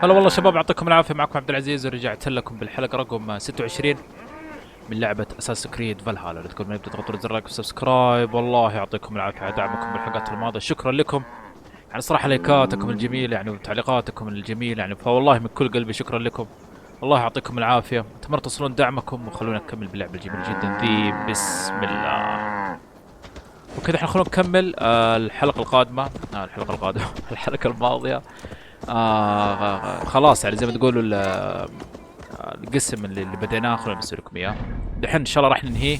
هلا والله شباب، يعطيكم العافية. معكم عبد العزيز ورجعت لكم بالحلقة رقم 26 من لعبة أساس كريد فالهالا. لا تقول ما يبدأ تضغطوا زر لايك وسبسكرايب. والله يعطيكم العافية على دعمكم بالحلقات الماضية، شكرا لكم. يعني صراحة لايكاتكم الجميلة يعني وتعليقاتكم الجميلة يعني، فوالله من كل قلبي شكرا لكم. الله يعطيكم العافية، أتمنى تصلون دعمكم وخلونا نكمل باللعبة الجميلة جدا ذي. بسم الله. وكذا احنا خلونا نكمل الحلقة القادمة الحلقة الماضية. خلاص يعني زي ما تقولوا القسم اللي بديناه خلونا نسوي لكم اياه. دحين ان شاء الله راح ننهيه.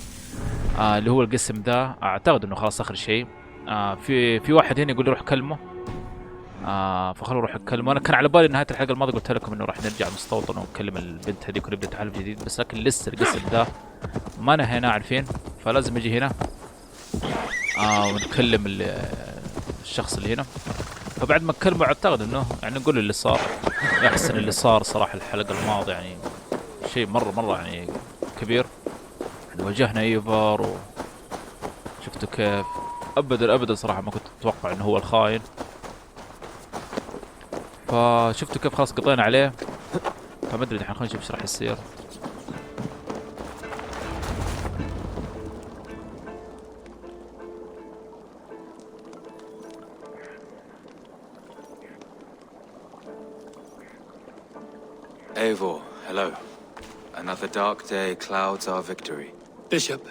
اللي هو القسم ذا اعتقد انه خلاص اخر شيء. في واحد هنا يقول لي روح كلمه. فخلوا نروح نكلمه. انا كان على بالي نهايه الحلقه الماضيه قلت لكم انه راح نرجع مستوطن ونكلم البنت هذيك ونبدا تحالف جديد، بس لكن لسه القسم ذا ما نهينا عارفين، فلازم اجي هنا ونكلم الشخص اللي هنا. فبعد ما نكلمه اعتقد انه يعني نقول اللي صار. احسن اللي صار صراحه الحلقه الماضيه يعني شيء مره يعني كبير. يعني واجهنا ايفر وشفتوا كيف. ابدا صراحه ما كنت اتوقع انه هو الخاين. فشفتوا كيف خلاص قضينا عليه. فما ادري الحين خلينا نشوف ايش راح يصير. Eivor, hello. Another dark day clouds our victory. Bishop.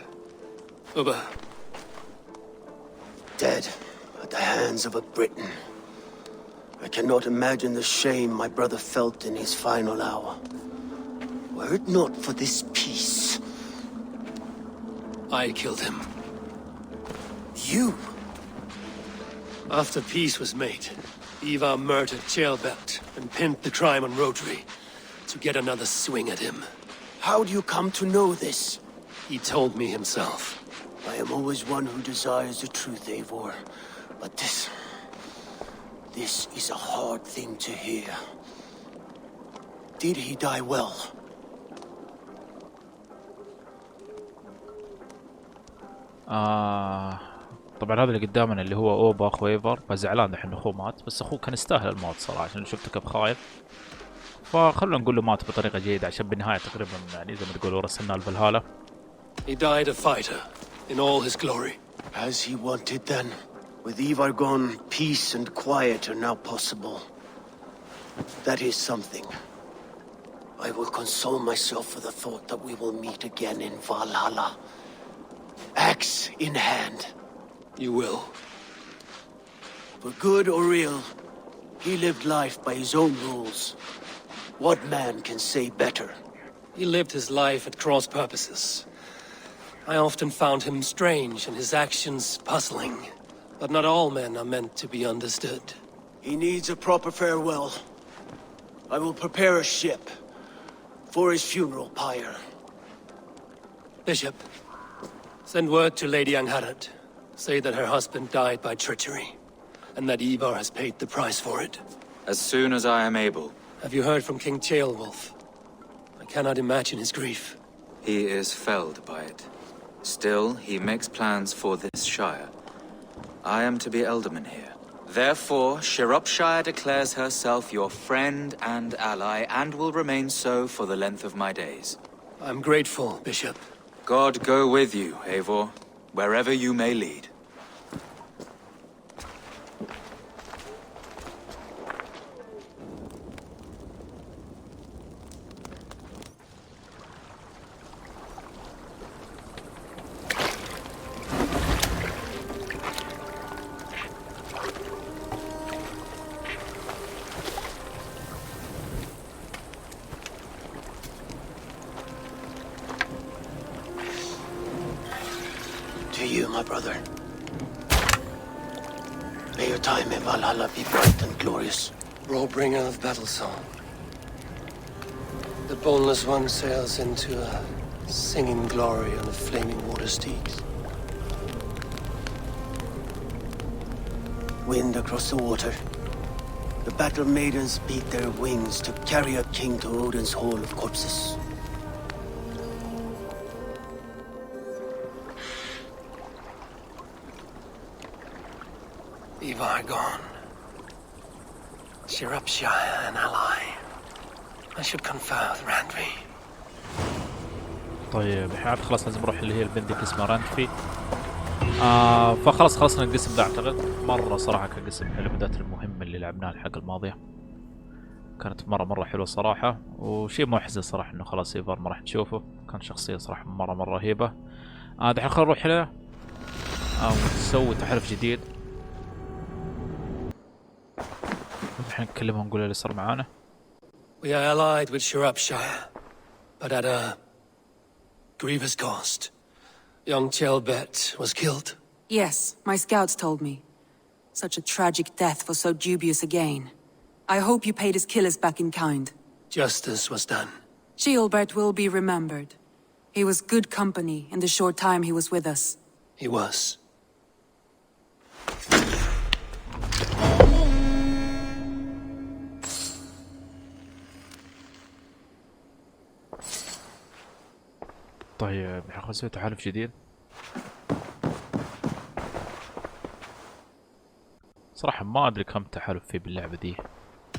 Uber. Dead at the hands of a Briton. I cannot imagine the shame my brother felt in his final hour. Were it not for this peace... I killed him. You? After peace was made, Ivar murdered Jailbelt and pinned the crime on Rotary to get another swing at him. How do you come to know this? He told me himself. I am always one who desires the truth, Eivor. But this is a hard thing to hear. Did he die well? طبعا هذا اللي قدامنا اللي هو اوبا اخو ايفر، فزعلان الحين اخوه مات، بس اخوه كان يستاهل الموت صراحه عشان شفته كيف خايف. فخلونا نقول له مات بطريقه جيده عشان بالنهايه تقريبا يعني زي ما تقولوا رسلنا الفالهالا. He died a fighter in all his glory. As he wanted then. With Ivar gone, peace and quiet are now possible. That is something. I will console myself for the thought that we will meet again in Valhalla. Axe in hand. You will. For good or ill, he lived life by his own rules. What man can say better? He lived his life at cross purposes. I often found him strange and his actions puzzling. But not all men are meant to be understood. He needs a proper farewell. I will prepare a ship for his funeral pyre. Bishop, send word to Lady Angharad. Say that her husband died by treachery, and that Ivar has paid the price for it. As soon as I am able. Have you heard from King Ceolwulf? I cannot imagine his grief. He is felled by it. Still, he makes plans for this shire. I am to be Elderman here. Therefore, Shropshire declares herself your friend and ally, and will remain so for the length of my days. I'm grateful, Bishop. God go with you, Eivor, wherever you may lead. To you, my brother. May your time in Valhalla be bright and glorious. Rollbringer of battle song. The boneless one sails into a singing glory on the flaming water steeds. Wind across the water. The battle maidens beat their wings to carry a king to Odin's hall of corpses. Ivar gone. Shropshire, an ally. I should confer with Randvi. طيب الحين خلاص لازم نروح اللي هي البندق اسمها رانتفي. فخلاص خلصنا القسم ده اعتقد. مرة صراحة كان قسم من الابدات المهمة اللي لعبناها الحلقة الماضية. كانت مرة حلوة صراحة، وشيء محزن صراحة انه خلاص ايفار ما راح نشوفه. كان شخصية صراحة مرة رهيبة. دحين خلينا نروح له ونسوي تحالف جديد. الحين نكلمهم نقول اللي صار معانا. We are allied with Shropshire, but at a grievous cost. Young Chelbet was killed. Yes, my scouts told me. Such a tragic death for so dubious a gain. I hope you paid his killers back in kind. Justice was done. Gilbert will be remembered. He was good company in the short time he was with us. He was. طيب خلينا نسوي تحالف جديد. صراحة ما أدري كم تحالف فيه باللعبة دي.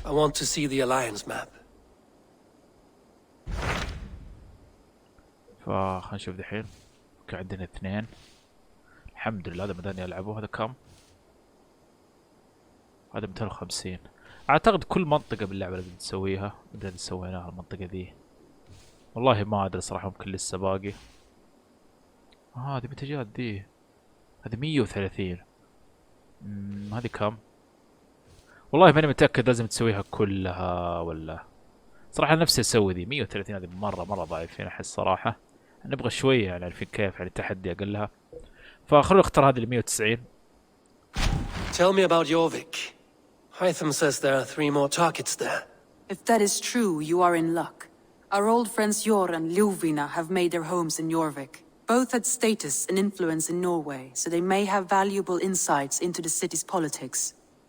I want to see the alliance map. فخلنا نشوف دحين. اوكي عندنا 2. الحمد لله هذا مداني ألعبه. هذا كم؟ هذا 250. أعتقد كل منطقة باللعبة لازم تسويها. بدنا سويناها المنطقة ذي. والله ما أدري صراحة، ممكن لسه باقي. هذه متى جات دي؟ هذه 130. هذه كم؟ والله ماني متأكد لازم تسويها كلها ولا. صراحة نفسي أسوي ذي 130. هذه مرة ضعيفين أحس صراحة. نبغى شوية يعني عارفين كيف يعني تحدي أقلها. فخلونا نختار هذه ال 190. Tell me about Jorvik. Hytham says there are 3 more targets there. If that is true, you are in luck. Our old friends Jor and Ljuvina have made their homes in Jorvik. Both had status and influence in Norway, so they may have valuable insights into the city's politics.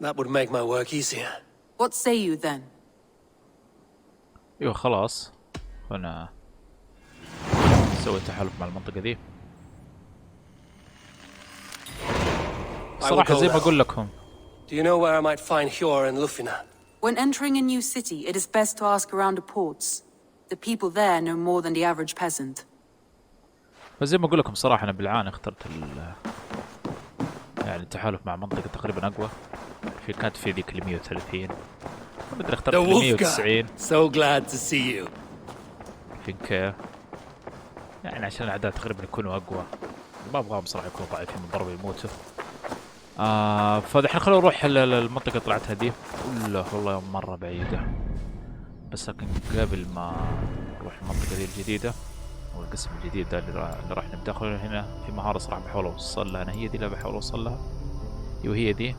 That would make my work easier. What say you then? ايوه خلاص خلنا نسوي تحالف مع المنطقة ذي. صراحة زي ما أقول لكم. Do you know where I might find Hjor and Lufina? When entering a new city, it is best to ask around the ports. The people there know more than the average peasant. فزي ما أقول لكم صراحة أنا بالعانة اخترت يعني التحالف مع منطقة تقريبا أقوى. كانت في ذيك ال 130. ما أدري اخترت ال 190. So glad to see you. كيف يعني عشان الأعداء تقريبا يكونوا أقوى. ما أبغاهم صراحة يكونوا ضعيفين من ضرب يموتوا. فدحين خلونا نروح المنطقة طلعتها دي. لا والله مرة بعيدة. بس لكن قبل ما نروح المنطقة دي الجديدة أو القسم الجديد ده اللي راح ندخله هنا، في مهارة صراحة بحاول أوصل لها. أنا هي دي اللي بحاول أوصل لها. وهي دي.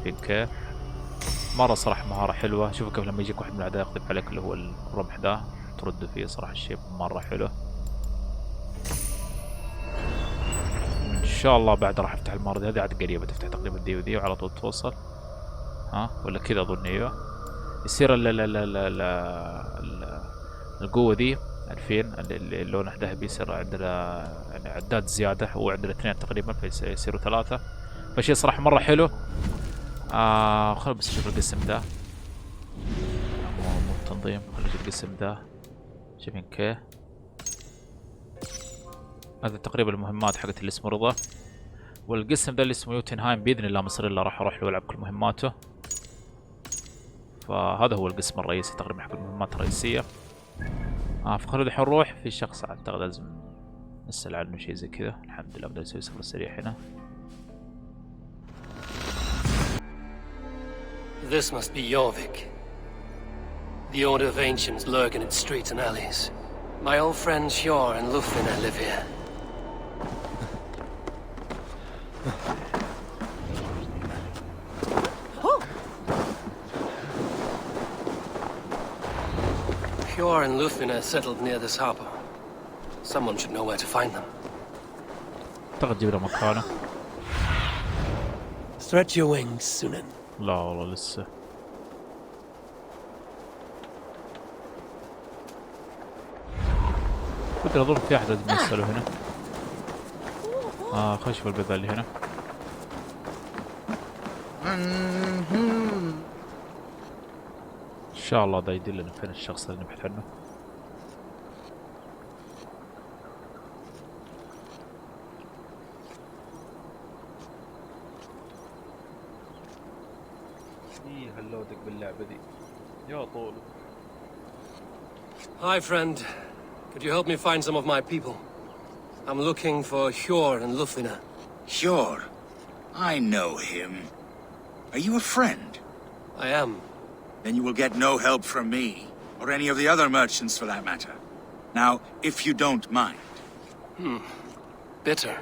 كيف مرة صراحة مهارة حلوة. شوفوا كيف لما يجيك واحد من الأعداء يقذف عليك اللي هو الرمح ده ترد فيه. صراحة الشيء مرة حلو. إن شاء الله بعد راح أفتح المهارة دي. هذه عاد قريبة تفتح تقريبا دي ودي وعلى طول توصل. ولا كذا أظن. أيوه يصير القوة دي 2000 اللي لونه ذهبي يصير عندنا يعني عداد زيادة. هو عندنا 2 تقريبا فيصيروا 3. فشي صراحة مرة حلو. خلنا بس نشوف القسم ده. مو التنظيم. خلنا نشوف القسم ده. شايفين كيف هذا تقريبا المهمات حقت اللي اسمه رضا. والقسم ده اللي اسمه يوتنهايم بإذن الله مصير الله راح أروح له ألعب كل مهماته. فهذا هو القسم الرئيسي تقريبا حق المهمات الرئيسية. فخلونا الحين نروح في شخص أعتقد لازم نسأل عنه شيء زي كذا. الحمد لله بدأ يسوي سفر سريع هنا. This must be Jorvik. The Order of Ancients lurk in its streets and alleys. My old friends Hjor and Lufina live here. Hjor and Lufina settled near this harbor. Someone should know where to find them. أعتقد جيب له مكانه. Stretch your wings, Sunan. لا والله لسه. بدي أظن في أحد لازم نسأله هنا. خش في البيضة اللي هنا. شاء الله ده يدلنا فين الشخص اللي نبحث عنه. ايه هاللودك باللعبة دي يا طول. Hi, friend. Could you help me find some of my people? I'm looking for Hjor and Lufina. Sure. I know him. Are you a friend? I am. Then you will get no help from me, or any of the other merchants for that matter. Now, if you don't mind. Bitter.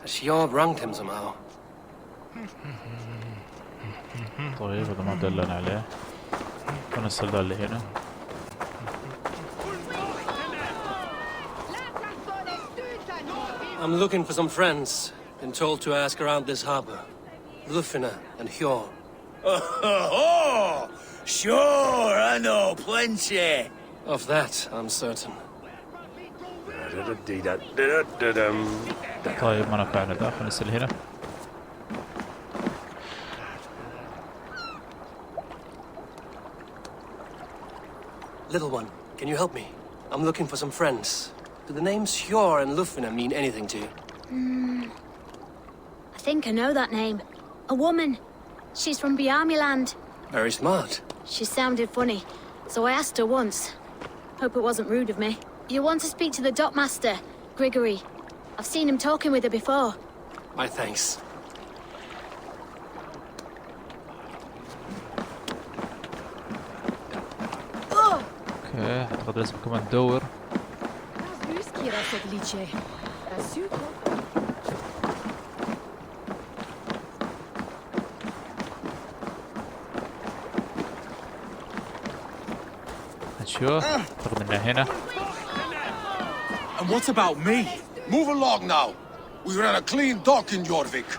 Has Hjor wronged him somehow? طيب هذا ما دلنا عليه. ونسأل ذا اللي هنا. I'm looking for some friends. Been told to ask around this harbor. Lufina and Hjor. Oh, sure, I know plenty. Of that, I'm certain. طيب ما نفعنا ذا. خلينا نسأل هنا. Little one, can you help me? I'm looking for some friends. Do the names Hjor and Lufina mean anything to you? I think I know that name. A woman. She's from Biamiland. Very smart. She sounded funny, so I asked her once. Hope it wasn't rude of me. You want to speak to the dockmaster, Grigory. I've seen him talking with her before. My thanks. اوكي اعتقد لازم كمان ندور. نشوف اعتقد انه هنا. And what about me? Move along now. We ran a clean dock in Jorvik.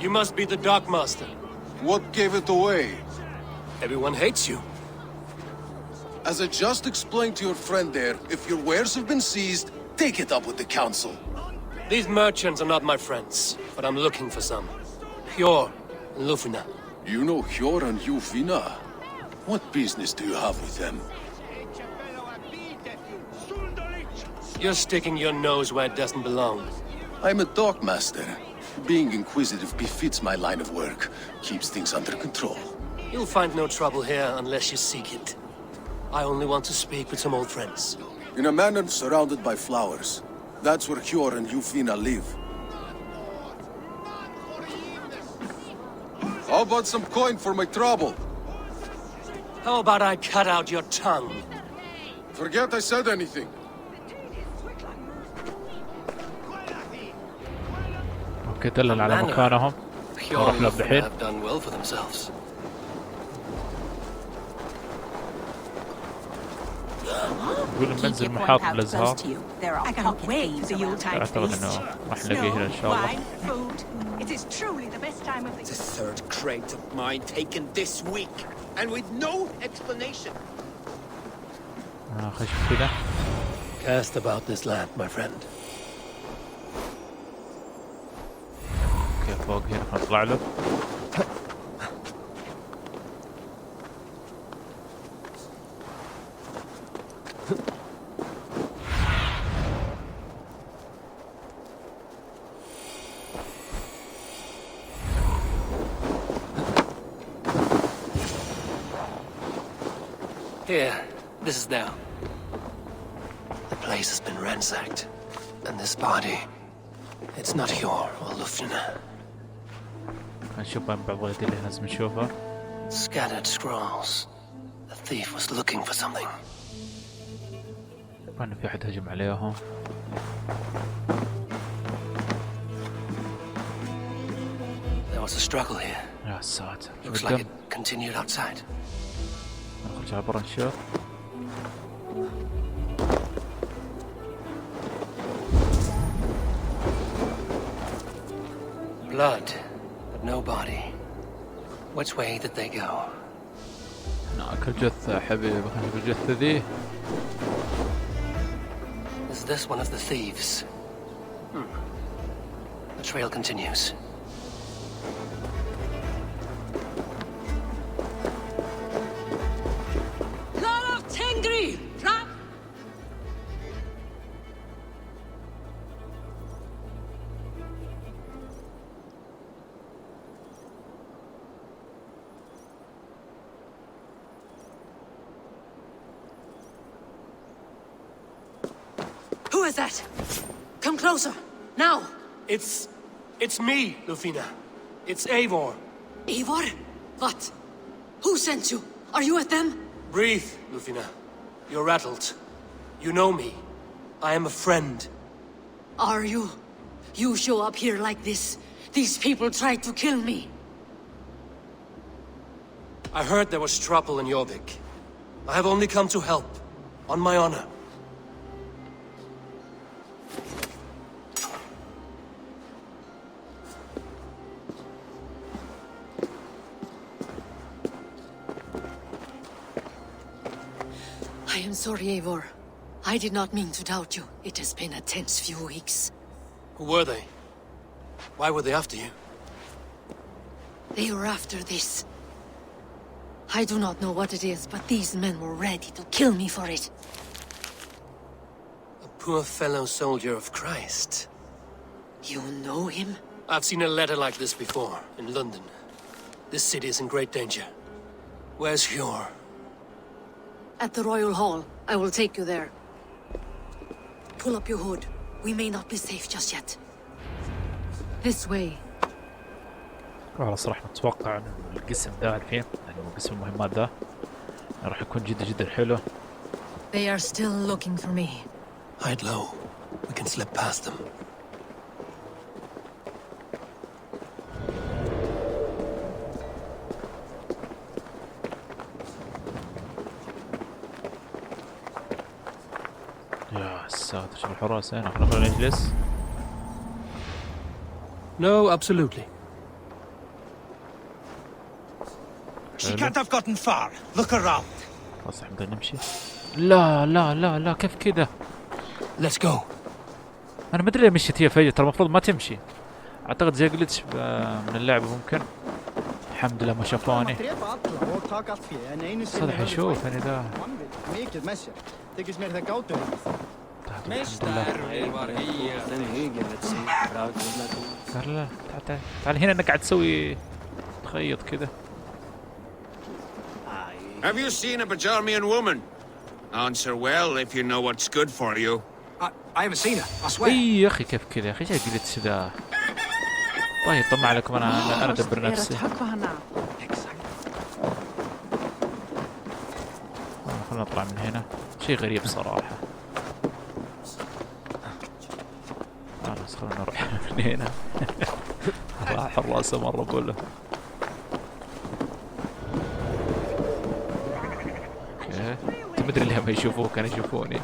You must be the dockmaster. What gave it away? Everyone hates you. As I just explained to your friend there, if your wares have been seized, take it up with the council. These merchants are not my friends, but I'm looking for some. Hjor and Lufina. You know Hjor and Lufina? What business do you have with them? You're sticking your nose where it doesn't belong. I'm a dockmaster. Being inquisitive befits my line of work. Keeps things under control. You'll find no trouble here unless you seek it. I only want to speak with some old friends. In a manor surrounded by flowers. That's where Hjor and Lufina live. How about some coin for my trouble? How about I cut out your tongue? Forget I said anything. اوكي دلل على مكانهم. Hjor نروح and له Lufina بحين. have done well for themselves. يقول المنزل محاط بالازهار. I cannot wait for the Yuletide اعتقد feast. انه راح نلاقيه هنا ان شاء الله. Wine, food. It is truly the best time of the The third crate of mine taken this week, and with no explanation. خش كذا. Cast about this land, my friend. اوكي فوق هنا نطلع له. Here, this is now. The place has been ransacked, and this body, it's not Hjor or Lufina. نشوف بين بعض الغيط اللي لازم نشوفها. Scattered scrolls. The thief was looking for something. كان في أحد هجم عليهم. There was a struggle here. يا ساتر. Looks like it continued outside. نخرج على برا نشوف. Blood, but no body. Which way did they go? ناكل جثة حبيبي، خلينا ناكل الجثة ذي. Is this one of the thieves? The trail continues. Who is that? Come closer, now! It's me, Lufina. It's Eivor. Eivor? What? Who sent you? Are you with them? Breathe, Lufina. You're rattled. You know me. I am a friend. Are you? You show up here like this. These people tried to kill me. I heard there was trouble in Jorvik. I have only come to help. On my honor. I am sorry, Eivor. I did not mean to doubt you. It has been a tense few weeks. Who were they? Why were they after you? They were after this. I do not know what it is, but these men were ready to kill me for it. A poor fellow soldier of Christ. You know him? I've seen a letter like this before, in London. This city is in great danger. Where's Hjor? At the Royal Hall. I will take you there. Pull up your hood. We may not be safe just yet. This way. والله صراحة متوقع ان القسم ذا الحين يعني قسم المهمات ذا راح يكون جدا حلو. They are still looking for me. Hide low. We can slip past them. يا ساتر شوف الحراس هنا، خلينا نجلس. No, absolutely. She can't have gotten far. Look around. خلاص نقدر نمشي. لا لا لا لا كيف كذا؟ Let's go. انا ما ادري ليه مشيت هي فجأة، ترى المفروض ما تمشي. اعتقد زي جلتش من اللعبة ممكن. الحمد لله ما شافوني. صدق يشوفني ذا. لا تعال هنا، انك قاعد تسوي تخيط كذا. Have you seen a Bajarmian woman? Answer well if you know what's good for you. I haven't seen her, I swear. اي يا اخي كيف كذا يا اخي، جاي قلت ذا. طيب طمع عليكم، انا ادبر نفسي. خلنا نطلع من هنا. شيء غريب صراحة. خلاص خلنا نروح من هنا. راح الراسة مرة بوله. اوكي ما ادري ليه ما يشوفوك، كانوا يشوفوني.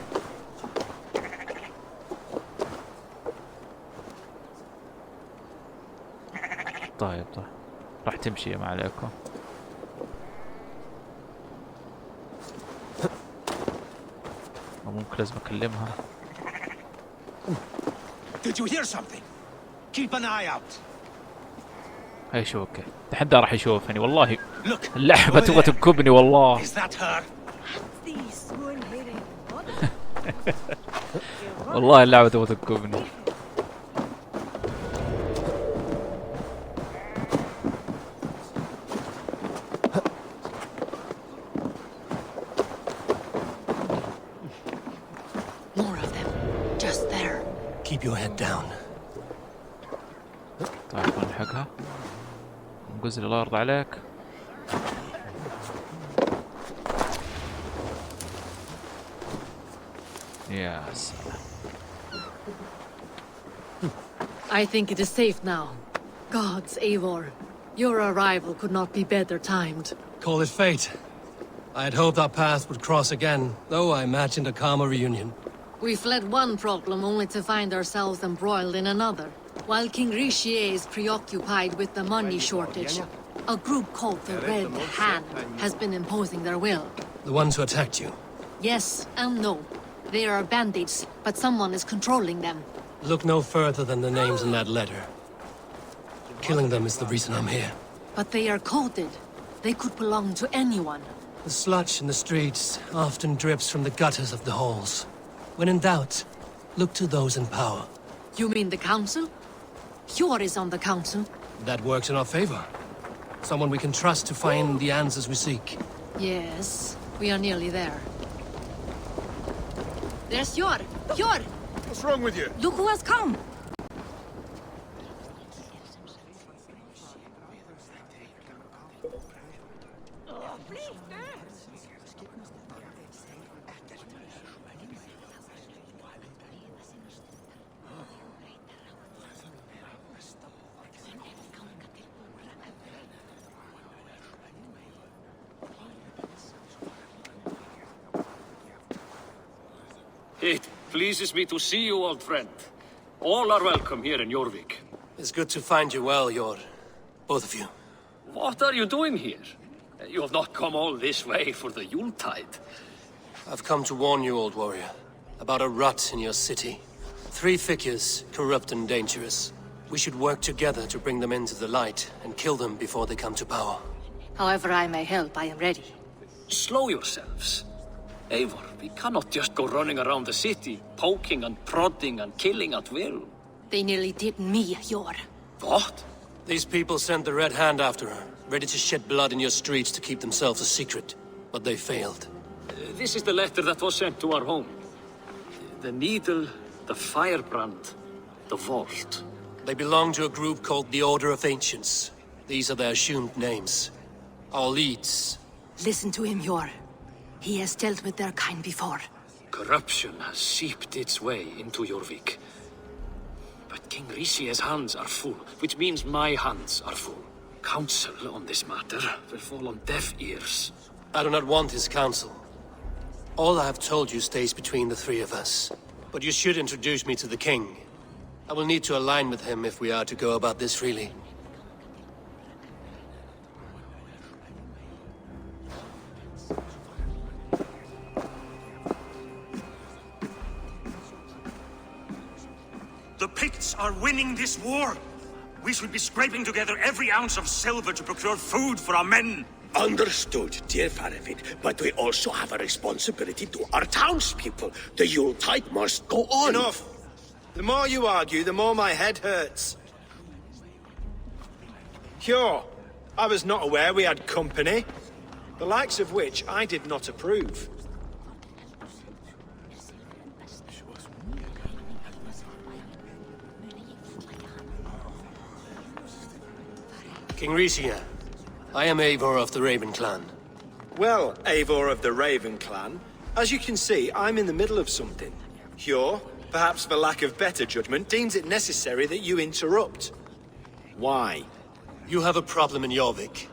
طيب راح تمشي ما عليكم. ممكن لازم اكلمها. Did you hear something? Keep an eye out. هاي شو اوكي، تحدى راح يشوفني والله. اللعبة تبغى تنكبني والله. Is that her? والله اللعبة تبغى تنكبني. Keep your head down. طيب نلحقها. نقزل الله يرضى عليك. يا سلام. I think it is safe now. Gods, Eivor, your arrival could not be better timed. Call it fate. I had hoped our paths would cross again, though I imagined a calmer reunion. We fled one problem only to find ourselves embroiled in another. While King Rishi is preoccupied with the money shortage, A group called the Red Hand has been imposing their will. The ones who attacked you? Yes and no. They are bandits, but someone is controlling them. Look no further than the names in that letter. Killing them is the reason I'm here. But they are coded. They could belong to anyone. The sludge in the streets often drips from the gutters of the halls. When in doubt, look to those in power. You mean the council? Hjor is on the council. That works in our favor. Someone we can trust to find the answers we seek. Yes, we are nearly there. There's Hjor! Hjor! What's wrong with you? Look who has come! It pleases me to see you, old friend. All are welcome here in Jorvik. It's good to find you well, Hjor. Both of you. What are you doing here? You have not come all this way for the Yuletide. I've come to warn you, old warrior, about a rot in your city. 3 figures, corrupt and dangerous. We should work together to bring them into the light and kill them before they come to power. However I may help, I am ready. Slow yourselves. Eivor, we cannot just go running around the city, poking and prodding and killing at will. They nearly did me, Hjor. What? These people sent the Red Hand after her, ready to shed blood in your streets to keep themselves a secret. But they failed. This is the letter that was sent to our home. The needle, the firebrand, the vault. They belong to a group called the Order of Ancients. These are their assumed names. Our leads. Listen to him, Hjor. He has dealt with their kind before. Corruption has seeped its way into Jorvik. But King Rishi's hands are full, which means my hands are full. Counsel on this matter will fall on deaf ears. I do not want his counsel. All I have told you stays between the 3 of us. But you should introduce me to the king. I will need to align with him if we are to go about this freely. The Picts are winning this war. We should be scraping together every ounce of silver to procure food for our men. Understood, dear Faravid, but we also have a responsibility to our townspeople. The Yuletide must go on. Enough! The more you argue, the more my head hurts. Hjor, I was not aware we had company, the likes of which I did not approve. King Rishi, I am Eivor of the Raven clan. Well, Eivor of the Raven clan, as you can see, I'm in the middle of something. Hjor, perhaps for lack of better judgment, deems it necessary that you interrupt. Why? You have a problem in Jorvik.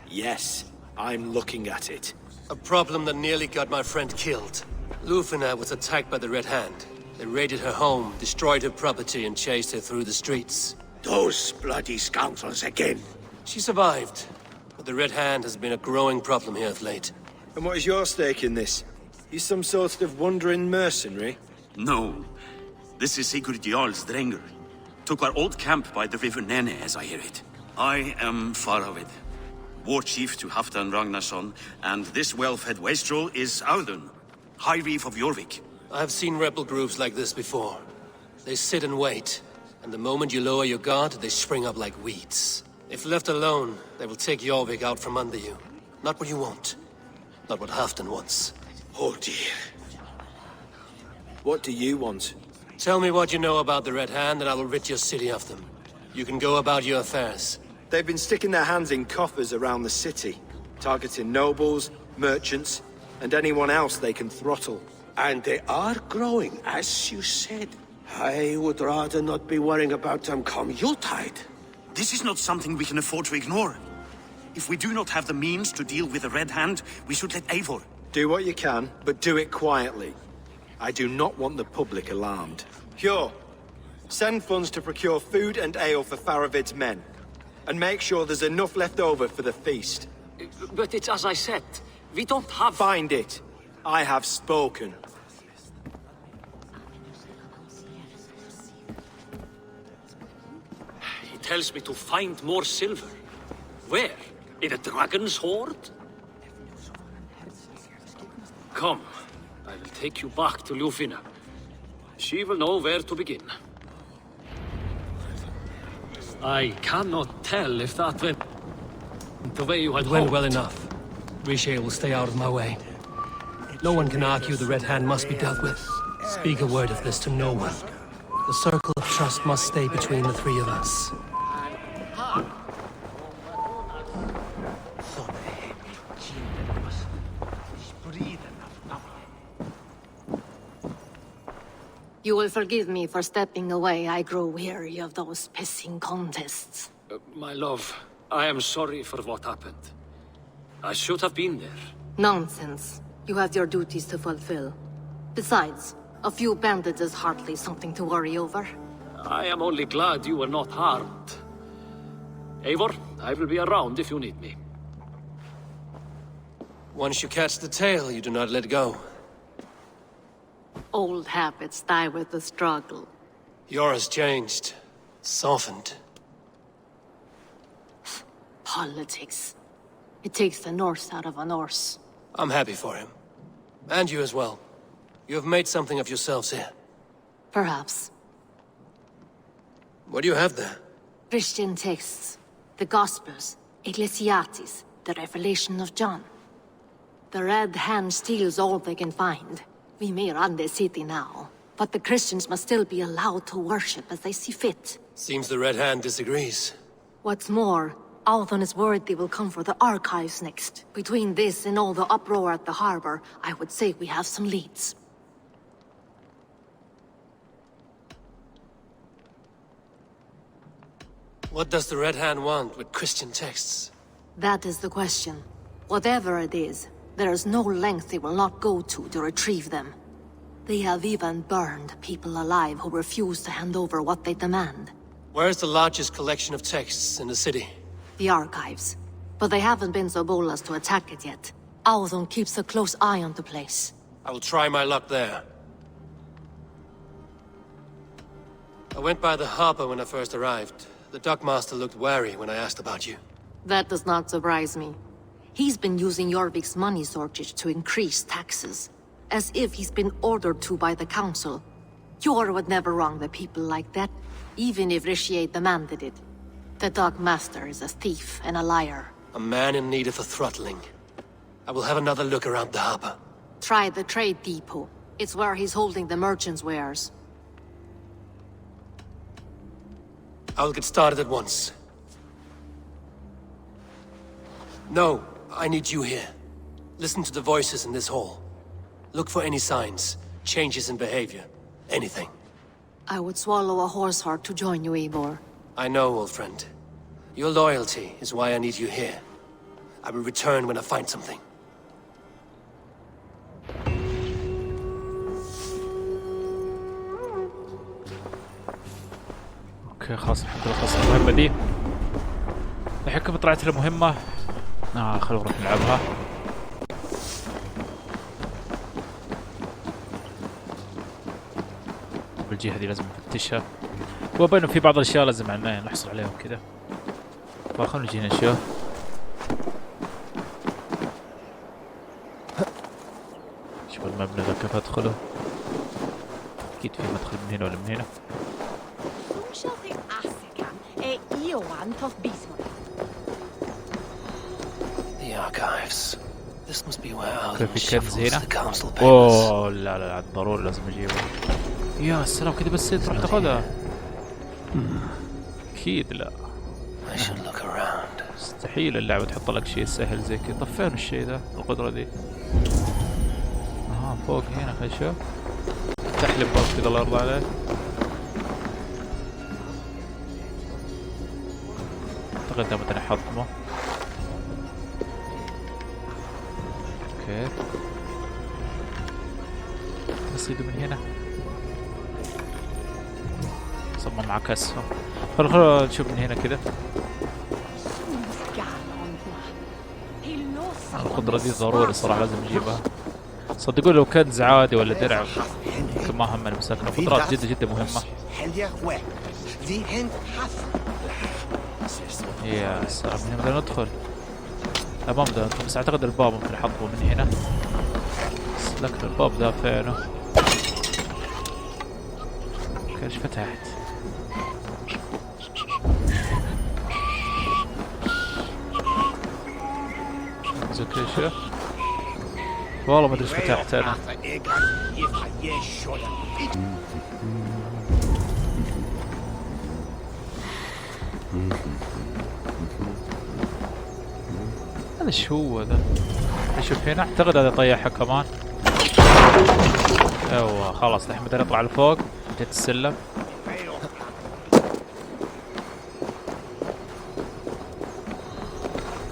Yes, I'm looking at it. A problem that nearly got my friend killed. Lufina was attacked by the Red Hand. They raided her home, destroyed her property, and chased her through the streets. Those bloody scoundrels again. She survived, but the Red Hand has been a growing problem here of late. And what is your stake in this? You some sort of wandering mercenary? No. This is Sigurd Jarl's Drenger. Took our old camp by the river Nene, as I hear it. I am Faravid, war chief to Halfdan Ragnarsson, and this well-fed wastrel is Audun, High Reef of Jorvik. I have seen rebel groups like this before. They sit and wait, and the moment you lower your guard, they spring up like weeds. If left alone, they will take Jorvik out from under you. Not what you want. Not what Halfdan wants. Oh dear. What do you want? Tell me what you know about the Red Hand and I will rid your city of them. You can go about your affairs. They've been sticking their hands in coffers around the city, targeting nobles, merchants, and anyone else they can throttle. And they are growing, as you said. I would rather not be worrying about them come Yuletide. This is not something we can afford to ignore. If we do not have the means to deal with the Red Hand, we should let Eivor. Do what you can, but do it quietly. I do not want the public alarmed. Hjor, send funds to procure food and ale for Faravid's men. and make sure there's enough left over for the feast. But it's as I said. We don't have... Find it. I have spoken. He tells me to find more silver. Where? In a dragon's hoard? Come. I will take you back to Ljufina. She will know where to begin. I cannot tell if that went the way you had It went hoped. well enough. Riche will stay out of my way. No one can argue the Red Hand must be dealt with. Speak a word of this to no one. The circle of trust must stay between the three of us. You will forgive me for stepping away. I grow weary of those pissing contests. My love, I am sorry for what happened. I should have been there. Nonsense. You have your duties to fulfill. Besides, a few bandits is hardly something to worry over. I am only glad you were not harmed. Eivor, I will be around if you need me. Once you catch the tail, you do not let go. Old habits die with the struggle. Yours changed. Softened. Politics. It takes the Norse out of a Norse. I'm happy for him. And you as well. You have made something of yourselves here. Perhaps. What do you have there? Christian texts. The Gospels. Ecclesiastes. The Revelation of John. The Red Hand steals all they can find. We may run the city now, but the Christians must still be allowed to worship as they see fit. Seems the Red Hand disagrees. What's more, Althon is worried they will come for the archives next. Between this and all the uproar at the harbor, I would say we have some leads. What does the Red Hand want with Christian texts? That is the question. Whatever it is, there is no length they will not go to retrieve them. They have even burned people alive who refuse to hand over what they demand. Where is the largest collection of texts in the city? The archives. But they haven't been so bold as to attack it yet. Althon keeps a close eye on the place. I will try my luck there. I went by the harbor when I first arrived. The dockmaster looked wary when I asked about you. That does not surprise me. He's been using Jorvik's money shortage to increase taxes. As if he's been ordered to by the council. Jor would never wrong the people like that, even if Riche demanded it. The dockmaster is a thief and a liar. A man in need of a throttling. I will have another look around the harbor. Try the trade depot. It's where he's holding the merchants' wares. I will get started at once. No, I need you here. Listen to the voices in this hall. Look for any signs, changes in behavior, anything. I would swallow a horse heart to join you, Eivor. I know, old friend. Your loyalty is why I need you here. I will return when I find something. اوكي خلاص الحمد لله خلصت المهمة دي. الحين كيف طلعت المهمة؟ خلونا نروح نلعبها. بالجهة هذه لازم نفتشها. وبينه في بعض الاشياء لازم نحصل عليها وكذا. فخلونا نجي نشوف. شوف المبنى ذا كيف ادخله. اكيد في مدخل من هنا ولا من هنا. The archives. This must be where Althon في كنز هنا. the council papers. اوه لا لا ضروري لازم اجيبه. يا سلام كذا بس تروح تاخذها. اكيد لا. I should look around. مستحيل اللعبة تحط لك شيء سهل زي كذا. طب فين الشيء ذا؟ القدرة دي. فوق هنا خلينا نشوف. افتح لي الباب كذا الله يرضى عليك. اعتقد ده مثلا احطمه. اوكي. نصيده من هنا. صمم مع كسفه. خلونا نشوف من هنا كذا. القدرة دي ضروري صراحة لازم نجيبها. صدقوا لو كنز عادي ولا درع يمكن ما همنا، بس لكن القدرات جدا جدا مهمة. يا سلام، هنا بدنا ندخل. لا ما بدنا ندخل، بس اعتقد الباب ممكن نحطه من هنا. بس لكن الباب ذا فينه؟ ايش فتحت؟ زكريشة والله ما ادري ايش فتحت انا. هذا ايش هو ذا؟ اشوف هنا اعتقد هذا طيحها كمان. ايوه خلاص الحين بدنا نطلع لفوق. بديت السلم.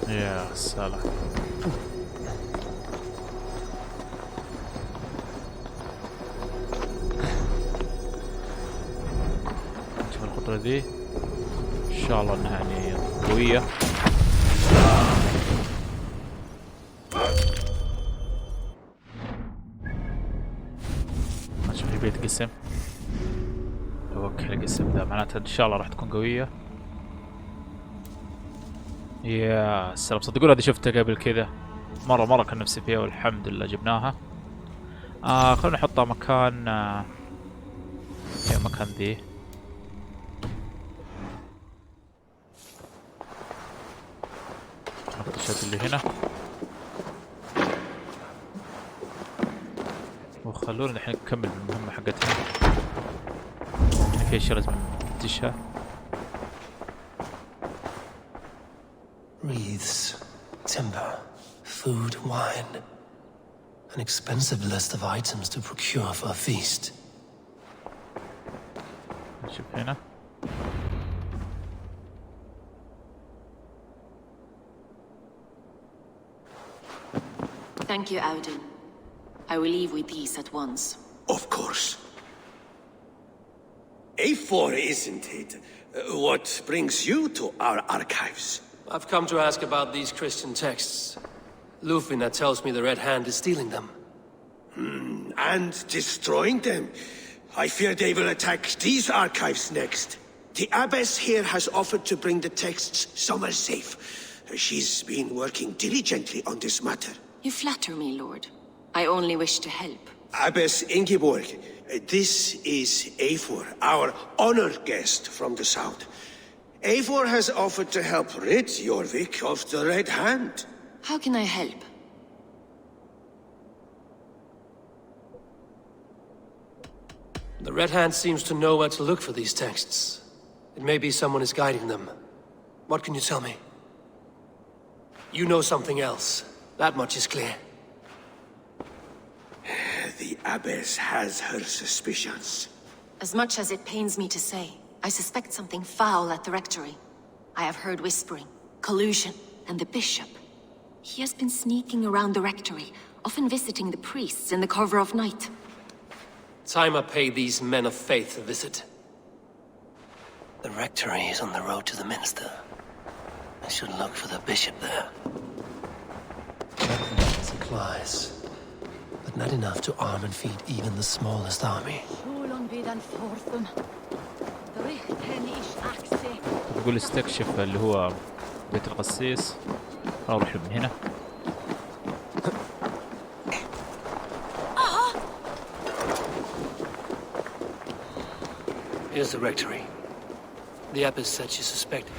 يا سلام. نشوف القدرة ذي ان شاء الله انها يعني قوية. نشوف بيت قسم. اوكي القسم ذا معناته ان شاء الله راح تكون قوية. يا سلام، صدقوا هذه شفتها قبل كذا مرة كان نفسي فيها والحمد لله جبناها. خلونا نحطها مكان مكان ذي. نحط الشات اللي هنا وخلونا الحين نكمل المهمة حقتنا. هنا في اشياء لازم نفتشها. Wreaths, timber, food, wine. An expensive list of items to procure for a feast. نشوف هنا. Thank you, Auden. I will leave with these at once. Of course. A4, isn't it? What brings you to our archives? I've come to ask about these Christian texts. Lufina tells me the Red Hand is stealing them. And destroying them. I fear they will attack these archives next. The abbess here has offered to bring the texts somewhere safe. She's been working diligently on this matter. You flatter me, Lord. I only wish to help. Abbess Ingeborg, this is Eivor, our honored guest from the south. Eivor has offered to help rid Jorvik of the Red Hand. How can I help? The Red Hand seems to know where to look for these texts. It may be someone is guiding them. What can you tell me? You know something else. That much is clear. The abbess has her suspicions. As much as it pains me to say, I suspect something foul at the rectory. I have heard whispering, collusion, and the bishop. He has been sneaking around the rectory, often visiting the priests in the cover of night. Time I pay these men of faith a visit. The rectory is on the road to the minster. I should look for the bishop there. Supplies, but not enough to arm and feed even the smallest army. تقول استكشف اللي هو بيت القسيس. اروح من هنا. Here's the rectory. The abbess said she suspected.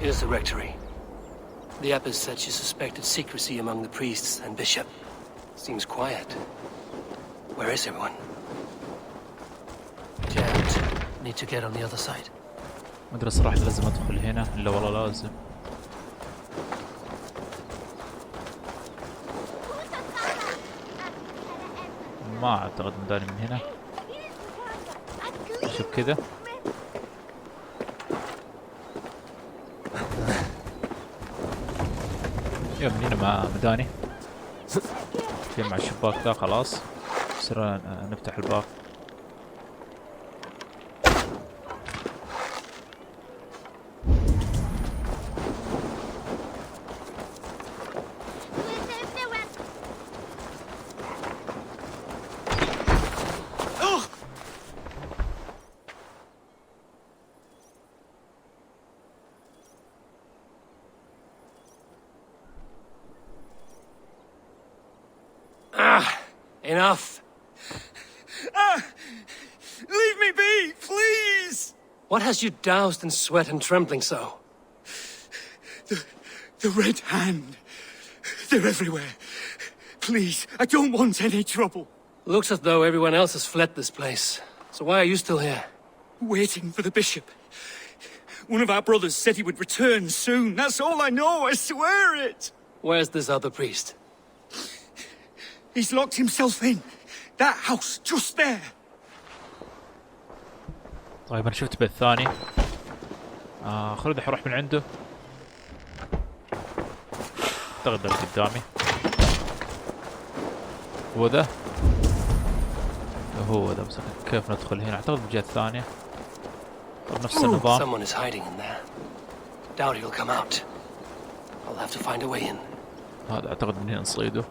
Here's the rectory. The abbess said she suspected secrecy among the priests and bishop. Seems quiet. Where is everyone? Jared, need to get on the other side. ما ادري صراحة لازم ادخل هنا الا والله لازم. ما اعتقد مداني من هنا. شوف كذا. يا من هنا مع مداني. مع الشباك ذا خلاص. صرنا نفتح الباب. Enough! Leave me be, please! What has you doused in sweat and trembling so? The Red Hand. They're everywhere. Please, I don't want any trouble. Looks as though everyone else has fled this place. So why are you still here? Waiting for the bishop. One of our brothers said he would return soon. That's all I know, I swear it. Where's this other priest? He's locked himself in. That house, just there. طيب انا شفت بيت ثاني. خلود حروح من عنده. اعتقد اللي قدامي. هو ذا. هو ذا بس كيف ندخل هنا؟ اعتقد بالجهة الثانية. طب نفس النظام. Someone is hiding in there. Doubt he'll come out. I'll have to find a way in. هذا اعتقد من هنا نصيده.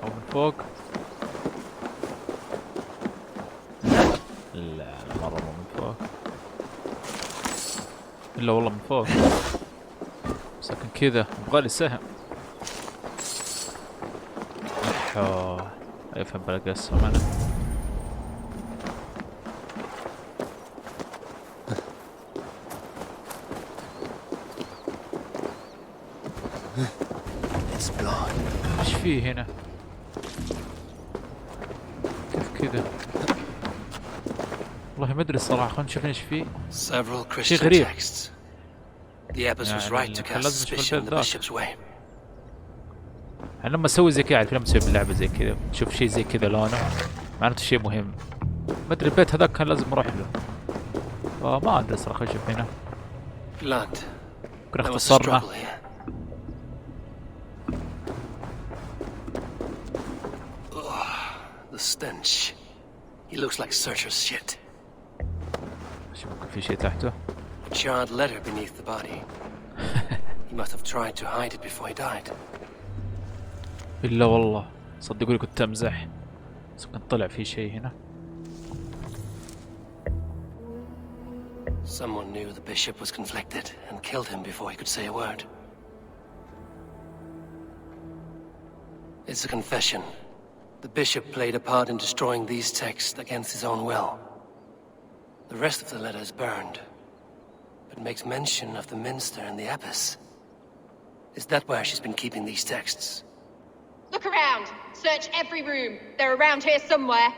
او من فوق. لا مرة مو من فوق. الا والله من فوق. ساكن كذا يبغالي سهم. يفهم بلا قسم انا. ايش فيه هنا؟ كيف كذا؟ والله ما ادري الصراحة. خلينا نشوف ايش فيه. شيء غريب. يعني لما اسوي زي كذا، لما اسوي باللعبة زي كذا تشوف شيء زي كذا لونه معناته شيء مهم. ما ادري البيت هذاك كان لازم اروح له. فما ادري صراحة. خلينا نشوف هنا. كنا اختصرنا. The stench. He looks like searcher's shit. شو ممكن في شيء تحته؟ A charred letter beneath the body. He must have tried to hide it before he died. إلا والله صدقوني كنت أمزح. بس كان طلع في شيء هنا. Someone knew the bishop was conflicted and killed him before he could say a word. It's a confession. The bishop played a part in destroying these texts against his own will. The rest of the letter is burned, but makes mention of the minster and the abbess. Is that where she's been keeping these texts? Look around. Search every room. They're around here somewhere.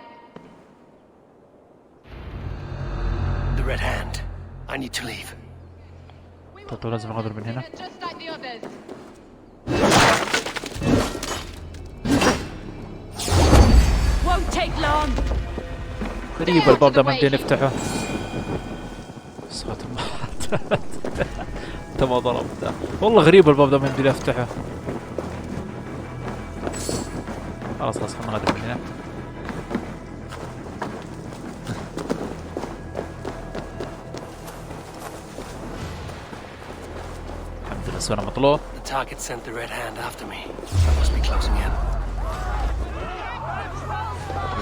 The Red Hand. I need to leave. طب لازم نغادر من هنا. Just like the others. Won't take long. غريب الباب ده ما يمدي نفتحه. صوت انت ما ضربته. والله غريب الباب ده ما يمدي افتحه. خلاص خلاص خلنا نغادر من هنا. الحمد لله سوينا مطلوب. The target sent the Red Hand after me. I must be closing in.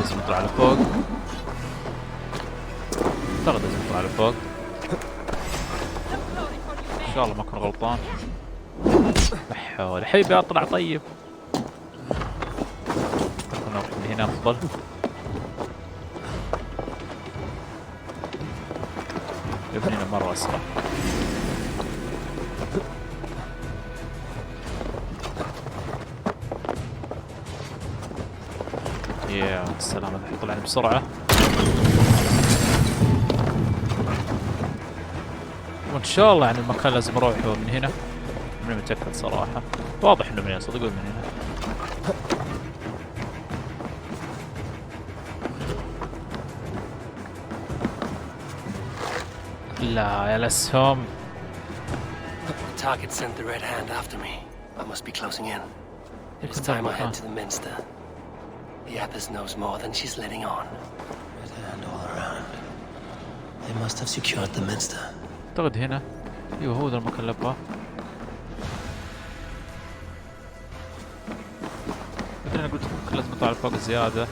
لازم نطلع لفوق. اعتقد لازم نطلع لفوق. ان شاء الله ما اكون غلطان. حول حبيبي اطلع طيب. نروح من هنا افضل. يبنينا مرة اسرع. يا السلام هذا طلعني بسرعة. وان شاء الله يعني المكان لازم اروحه من هنا. ماني متأكد صراحة. واضح انه من هنا صدقوني من هنا. لا يا الاسهم. The target sent the Red Hand after me. I must be closing in. It's time I head to the minster. The abbess knows more than she's letting on. Red Hand all around. They must have secured the minster. اعتقد هنا. ايوه هو ذا المكان اللي ابغاه. مثل انا قلت لكم لازم اطلع لفوق زيادة.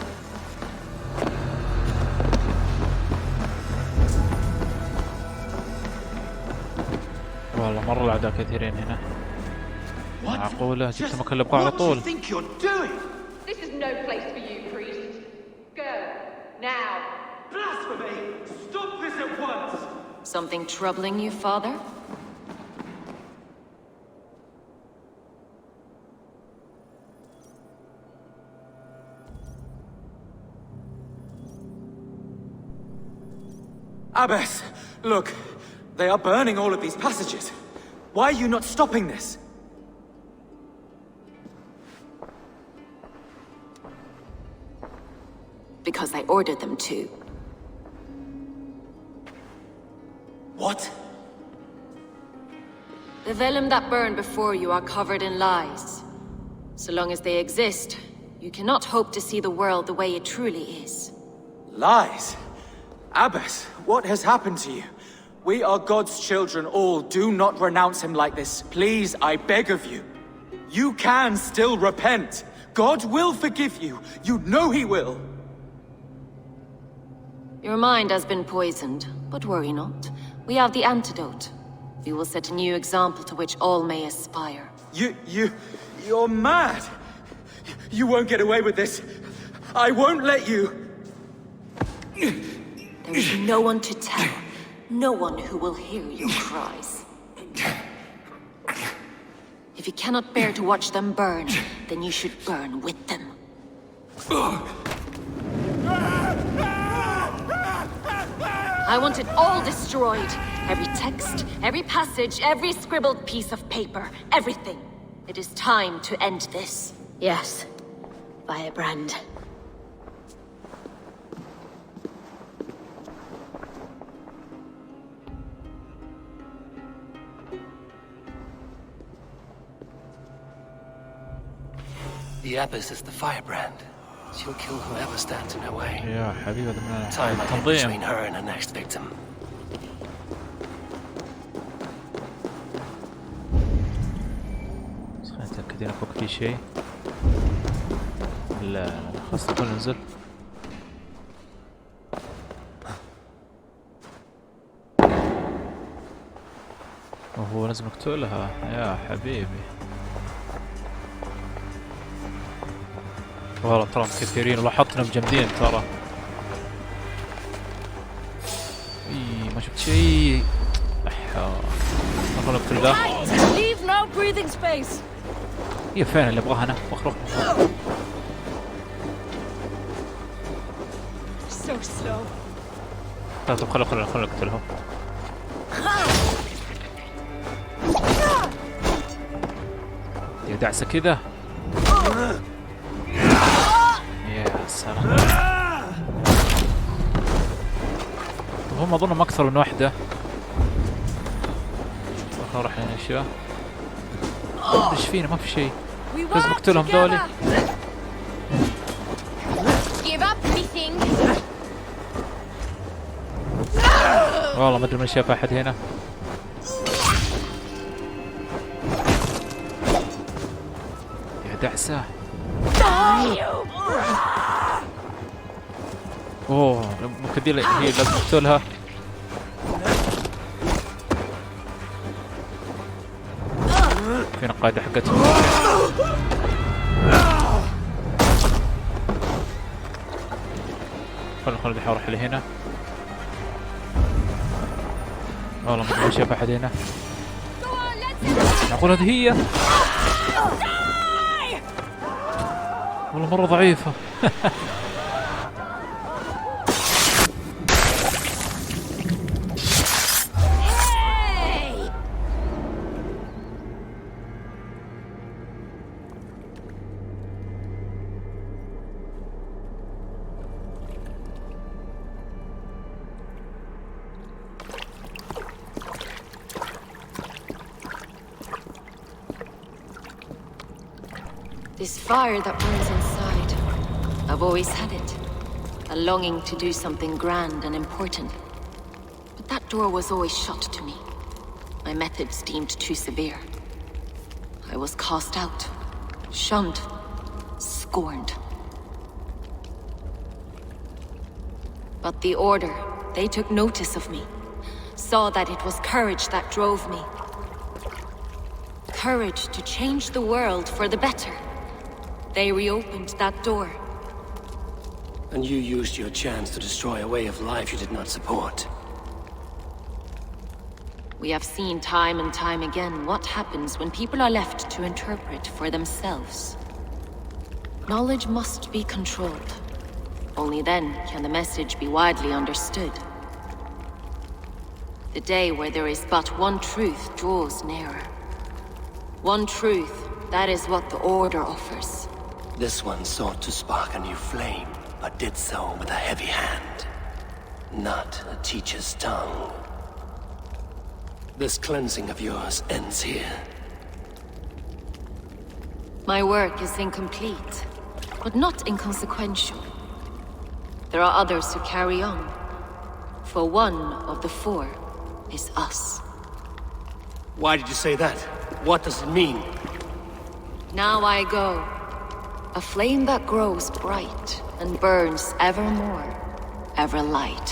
والله مرة الأعداء كثيرين هنا. معقولة جبت المكان اللي ابغاه على طول. This is no place for you, priest. Go, now. Blasphemy! Stop this at once! Something troubling you, Father? Abbess, look. They are burning all of these passages. Why are you not stopping this? Because I ordered them to. What? The vellum that burn before you are covered in lies. So long as they exist, you cannot hope to see the world the way it truly is. Lies? Abbess, what has happened to you? We are God's children all. Do not renounce him like this. Please, I beg of you. You can still repent. God will forgive you. You know he will. Your mind has been poisoned, but worry not. We have the antidote. We will set a new example to which all may aspire. You're mad! You won't get away with this. I won't let you! There is no one to tell. No one who will hear your cries. If you cannot bear to watch them burn, then you should burn with them. I want it all destroyed. Every text, every passage, every scribbled piece of paper, everything. It is time to end this. Yes. Firebrand. The Abbess is the firebrand. She'll kill whoever stands in her way. يا حبيبي هذا من Time I get التنظيم. between her and her next victim. بس خلينا نتأكد هنا فوق في شيء. لا خلاص نقول ننزل. وهو لازم نقتلها يا حبيبي. والله ترى كثيرين ولاحظتنا مجمدين ترى. اي ما شفت شيء. خلنا نقتل ذا. هي فين اللي ابغاها انا؟ اخرى. طيب خلنا نقتلهم. يا دعسة كذا. يا سلام. طب هم اظنهم اكثر من واحدة. راح نشوف. ايش فينا؟ ما في شيء. لازم نقتلهم دولي. والله ما ادري من شاف احد هنا. يا دعسة. اوه ممكن دي هي لازم نقتلها. فين القاعدة حقتهم؟ خلنا الحين اروح لهنا. والله ما شاف احد هنا. اقول هذه هي. والله مرة ضعيفة. This fire that burns inside, I've always had it. A longing to do something grand and important. But that door was always shut to me. My methods deemed too severe. I was cast out, shunned, scorned. But the Order, they took notice of me. Saw that it was courage that drove me. Courage to change the world for the better. They reopened that door. And you used your chance to destroy a way of life you did not support. We have seen time and time again what happens when people are left to interpret for themselves. Knowledge must be controlled. Only then can the message be widely understood. The day where there is but one truth draws nearer. One truth, that is what the Order offers. This one sought to spark a new flame, but did so with a heavy hand. Not a teacher's tongue. This cleansing of yours ends here. My work is incomplete, but not inconsequential. There are others who carry on. For one of the four is us. Why did you say that? What does it mean? Now I go. A flame that grows bright and burns ever more, ever light.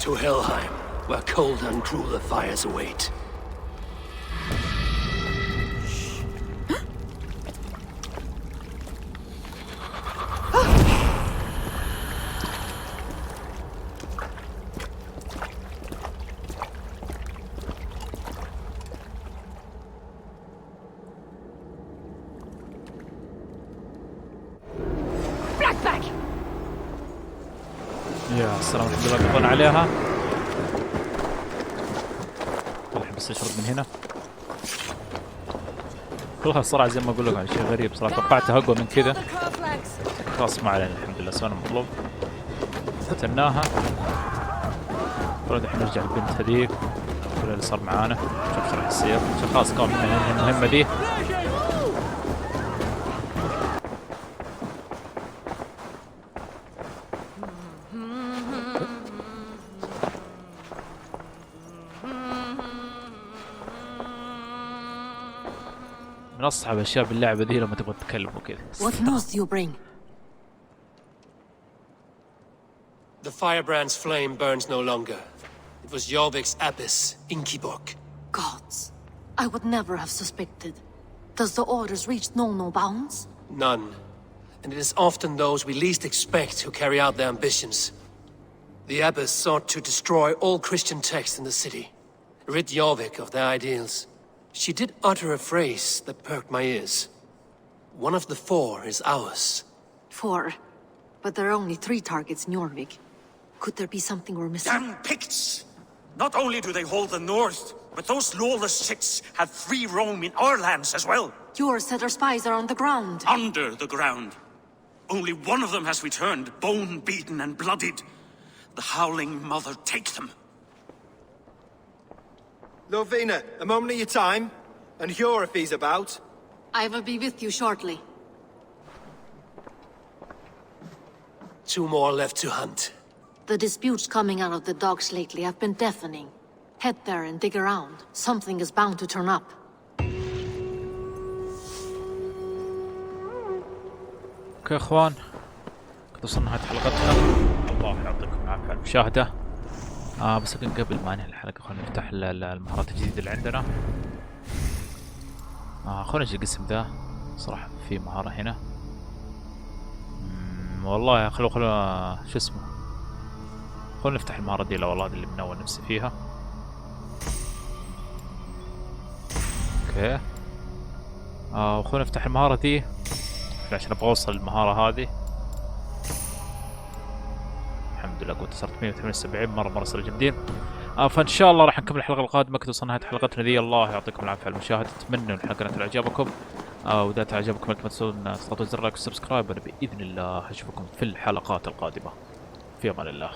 To Helheim, where cold and crueler fires await. يا سلام الحمد لله قضينا عليها. الحين بس اشرب من هنا. كلها الصراحة زي ما اقول لكم شيء غريب صراحة، توقعتها اقوى من كذا. خلاص ما علينا الحمد لله سوينا المطلوب. قتلناها. الحين نرجع البنت هذيك. كل اللي صار معانا. شوف شو راح يصير. خلاص قام المهمة دي. من أصعب أشياء باللعبة دي لما تبغى تتكلم وكذا. What news do you bring? The firebrand's flame burns no longer. It was Jorvik's abyss, Inkibok. Gods, I would never have suspected. Does the orders reach no bounds? None. And it is often those we least expect who carry out their ambitions. The abyss sought to destroy all Christian texts in the city, rid Jorvik of their ideals. She did utter a phrase that perked my ears. One of the four is ours. 4. But there are only 3 targets in Jorvik. Could there be something we're missing? Damn Picts! Not only do they hold the north, but those lawless shits have free roam in our lands as well. Yours said our spies are on the ground. Under the ground. Only one of them has returned, bone-beaten and bloodied. The Howling Mother take them. Lovina, a moment of your time. And Hjor if he's about. I will be with you shortly. 2 more left to hunt. The disputes coming out of the docks lately have been deafening. Head there and dig around. Something is bound to turn up. اوكي يا اخوان، قد وصلنا نهاية حلقتنا. الله يعطيكم العافية على المشاهدة. بس قبل ما ننهي الحلقة خلينا نفتح المهارات الجديدة اللي عندنا. خلينا نجي القسم ذا، صراحة في مهارة هنا. والله خلونا شو اسمه، خلينا نفتح المهارة دي. لا والله هذه اللي منور نفسي فيها. اوكي وخلينا نفتح المهارة دي عشان ابغى اوصل للمهارة هذه. الحمد لله قلت صرت 178 مرة صار جامدين. فان شاء الله راح نكمل الحلقة القادمة. كنت وصلنا نهاية حلقتنا ذي. الله يعطيكم العافية على المشاهدة. اتمنى ان الحلقة نالت اعجابكم. واذا اعجبكم لا تنسون تضغطوا زر اللايك والسبسكرايب. انا باذن الله اشوفكم في الحلقات القادمة. في امان الله.